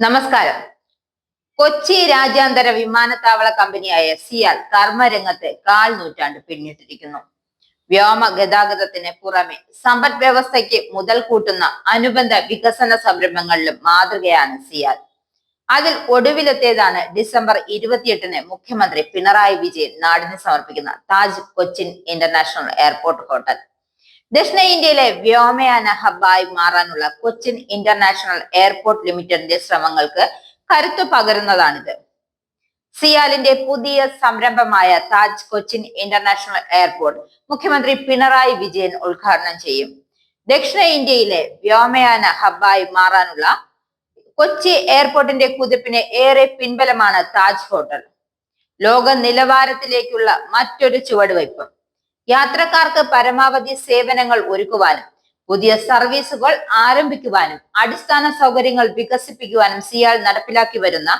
നമസ്കാരം. കൊച്ചി രാജ്യാന്തര വിമാനത്താവള കമ്പനിയായ സിയാൽ കർമ്മരംഗത്ത് കാൽ നൂറ്റാണ്ട് പിന്നിട്ടിരിക്കുന്നു. വ്യോമ ഗതാഗതത്തിന് പുറമെ സമ്പദ് വ്യവസ്ഥയ്ക്ക് മുതൽ കൂട്ടുന്ന അനുബന്ധ വികസന സംരംഭങ്ങളിലും മാതൃകയാണ് സിയാൽ. അതിൽ ഒടുവിലത്തേതാണ് ഡിസംബർ 28-ന് മുഖ്യമന്ത്രി പിണറായി വിജയൻ നാടിന് സമർപ്പിക്കുന്ന Taj Cochin international airport hotel. ദക്ഷിണേന്ത്യയിലെ വ്യോമയാന ഹബ്ബായി മാറാനുള്ള കൊച്ചിൻ ഇന്റർനാഷണൽ എയർപോർട്ട് ലിമിറ്റഡിന്റെ ശ്രമങ്ങൾക്ക് കരുത്തു പകരുന്നതാണിത്. സിയാലിന്റെ പുതിയ സംരംഭമായ താജ് കൊച്ചിൻ ഇന്റർനാഷണൽ എയർപോർട്ട് മുഖ്യമന്ത്രി പിണറായി വിജയൻ ഉദ്ഘാടനം ചെയ്യും. ദക്ഷിണേന്ത്യയിലെ വ്യോമയാന ഹബ്ബായി മാറാനുള്ള കൊച്ചി എയർപോർട്ടിന്റെ കുതിപ്പിന് ഏറെ പിൻബലമാണ് താജ് ഹോട്ടൽ. ലോക നിലവാരത്തിലേക്കുള്ള മറ്റൊരു ചുവടുവയ്പ്. യാത്രക്കാർക്ക് പരമാവധി സേവനങ്ങൾ ഒരുക്കുവാനും പുതിയ സർവീസുകൾ ആരംഭിക്കുവാനും അടിസ്ഥാന സൗകര്യങ്ങൾ വികസിപ്പിക്കുവാനും സിയാൽ നടപ്പിലാക്കി വരുന്ന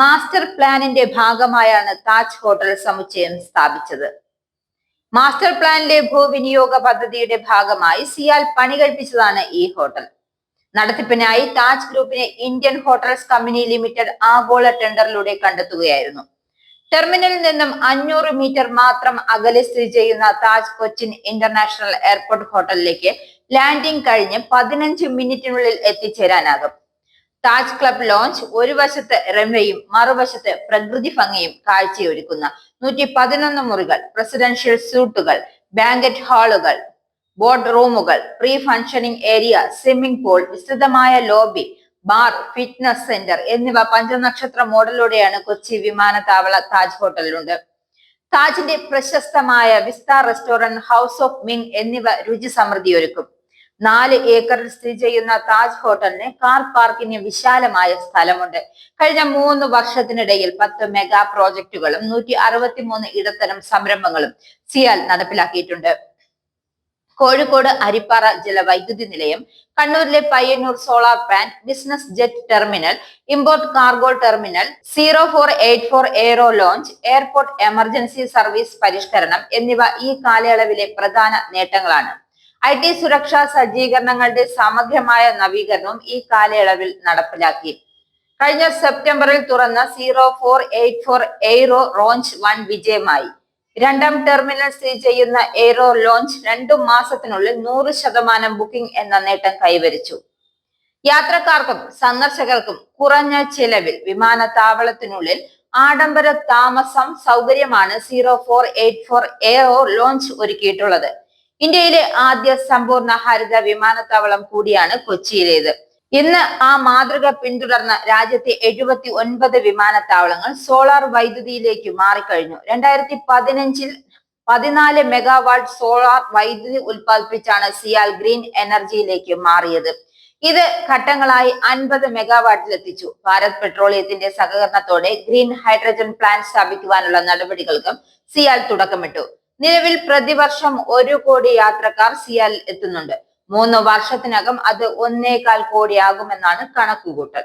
മാസ്റ്റർ പ്ലാനിന്റെ ഭാഗമായാണ് താജ് ഹോട്ടൽ സമുച്ചയം സ്ഥാപിച്ചത്. മാസ്റ്റർ പ്ലാനിലെ ഭൂവിനിയോഗ പദ്ധതിയുടെ ഭാഗമായി സിയാൽ പണി കഴിപ്പിച്ചതാണ് ഈ ഹോട്ടൽ. നടത്തിപ്പിനായി താജ് ഗ്രൂപ്പിനെ ഇന്ത്യൻ ഹോട്ടൽസ് കമ്പനി ലിമിറ്റഡ് ആഗോള ടെൻഡറിലൂടെ കണ്ടെത്തുകയായിരുന്നു. ടെർമിനലിൽ നിന്നും 500 മീറ്റർ മാത്രം അകലെ സ്ഥിതി ചെയ്യുന്ന താജ് കൊച്ചിൻ ഇന്റർനാഷണൽ എയർപോർട്ട് ഹോട്ടലിലേക്ക് ലാൻഡിംഗ് കഴിഞ്ഞ് 15 മിനിറ്റിനുള്ളിൽ എത്തിച്ചേരാനാകും. താജ് ക്ലബ് ലോഞ്ച് ഒരു വശത്ത് റൺവേയും മറുവശത്ത് പ്രകൃതി ഭംഗിയും കാഴ്ചയൊരുക്കുന്ന 111 മുറികൾ, പ്രസിഡൻഷ്യൽ സ്യൂട്ടുകൾ, ബാങ്കറ്റ് ഹാളുകൾ, ബോർഡ് റൂമുകൾ, pre functioning area, swimming pool, വിസ്തൃതമായ ലോബി, ബാർ, ഫിറ്റ്നസ് സെന്റർ എന്നിവ പഞ്ചനക്ഷത്ര മോഡലോടെയാണ് കൊച്ചി വിമാനത്താവള താജ് ഹോട്ടലിലുണ്ട്. താജിന്റെ പ്രശസ്തമായ വിസ്താർ റെസ്റ്റോറന്റ്, ഹൗസ് ഓഫ് മിങ് എന്നിവ രുചി സമൃദ്ധി ഒരുക്കും. 4 ഏക്കറിൽ സ്ഥിതി ചെയ്യുന്ന താജ് ഹോട്ടലിന് കാർ പാർക്കിന് വിശാലമായ സ്ഥലമുണ്ട്. കഴിഞ്ഞ 3 വർഷത്തിനിടയിൽ 10 മെഗാ പ്രോജക്റ്റുകളും 163 ഇടത്തരം സംരംഭങ്ങളും സിയാൽ നടപ്പിലാക്കിയിട്ടുണ്ട്. കോഴിക്കോട് അരിപ്പാറ ജലവൈദ്യുതി നിലയം, കണ്ണൂരിലെ Payyanur solar plant, business jet terminal, import cargo terminal, 0484 aero launch, airport emergency service പരിഷ്കരണം എന്നിവ ഈ കാലയളവിലെ പ്രധാന നേട്ടങ്ങളാണ്. IT സുരക്ഷാ സജ്ജീകരണങ്ങളുടെ സമഗ്രമായ നവീകരണവും ഈ കാലയളവിൽ നടപ്പിലാക്കി. കഴിഞ്ഞ സെപ്റ്റംബറിൽ തുറന്ന 0484 എയ്റോ ലോഞ്ച് വൻ വിജയമായി. 2ാം ടെർമിനൽ സ്ഥിതി ചെയ്യുന്ന എയ്റോ ലോഞ്ച് 2 മാസത്തിനുള്ളിൽ 100% ബുക്കിംഗ് എന്ന നേട്ടം കൈവരിച്ചു. യാത്രക്കാർക്കും സന്ദർശകർക്കും കുറഞ്ഞ ചെലവിൽ വിമാനത്താവളത്തിനുള്ളിൽ ആഡംബര താമസം സൗകര്യമാണ് 0484 എയ്റോ ലോഞ്ച് ഒരുക്കിയിട്ടുള്ളത്. ഇന്ത്യയിലെ ആദ്യ സമ്പൂർണ്ണ ഹരിത വിമാനത്താവളം കൂടിയാണ് കൊച്ചിയിലേത്. ഇന്ന് ആ മാതൃക പിന്തുടർന്ന രാജ്യത്തെ 79 വിമാനത്താവളങ്ങൾ സോളാർ വൈദ്യുതിയിലേക്ക് മാറിക്കഴിഞ്ഞു. 2015-ൽ 14 മെഗാവാട്ട് സോളാർ വൈദ്യുതി ഉൽപ്പാദിപ്പിച്ചാണ് സിയാൽ ഗ്രീൻ എനർജിയിലേക്ക് മാറിയത്. ഇത് ഘട്ടങ്ങളായി 50 മെഗാവാട്ടിലെത്തിച്ചു. ഭാരത് പെട്രോളിയത്തിന്റെ സഹകരണത്തോടെ ഗ്രീൻ ഹൈഡ്രജൻ പ്ലാന്റ് സ്ഥാപിക്കുവാനുള്ള നടപടികൾക്കും സിയാൽ തുടക്കമിട്ടു. നിലവിൽ പ്രതിവർഷം 1 കോടി യാത്രക്കാർ സിയാൽ എത്തുന്നുണ്ട്. 3 വർഷത്തിനകം അത് 1.25 കോടിയാകുമെന്നാണ് കണക്കുകൂട്ടൽ.